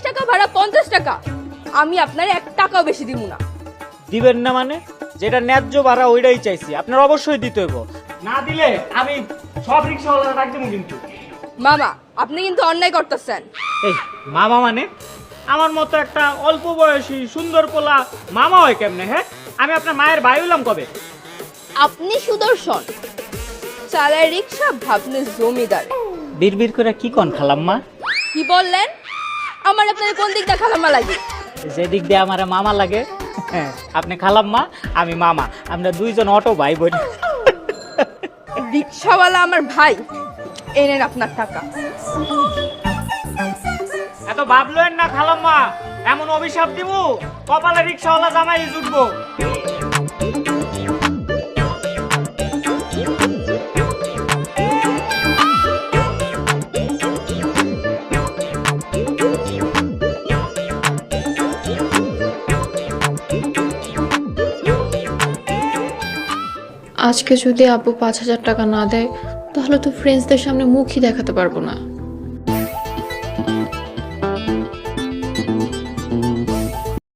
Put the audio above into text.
টাকা ভাড়া 50 টাকা, আমি আপনার 1 টাকাও বেশি দিব না। দিবেন না মানে? যেটা ন্যায্য ভাড়া ওইটাই চাইছি, আপনার অবশ্যই দিতে হইব। না দিলে আমি সব রিক্সাওয়ালা ডাক দেবো কিন্তু। মামা, আপনি কিন্তু অন্যায় করতেছেন। এই মামা মানে? আমার মতো একটা অল্প বয়সী সুন্দর পোলা মামা হয় কেমনে? হ্যাঁ, আমি আপনার মায়ের ভাই হইলাম কবে? আপনি সুদর্শন, চালায় রিক্সা, ভাবনে জমিদার। বিড়বিড় করে কি কোন খালাম্মা? কি বললেন? আমার আপনার কোন দিকটা খালাম্মা লাগে? যেদিক দিয়ে আমার মামা লাগে। হ্যাঁ, আপনি খালাম্মা, আমি মামা, আমরা দুইজন অটো ভাই বোন। রিক্সাওয়ালা আমার ভাই, এনেন আপনার টাকা। এত ভাবলেন না খালাম্মা, এমন অভিশাপ দিব কপালে রিক্সাওয়ালা জামাই জুটবো। আজকে যদি আপু 5,000 টাকা না দেয়, তাহলে তো ফ্রেন্ডসদের সামনে মুখই দেখাতে পারবো না।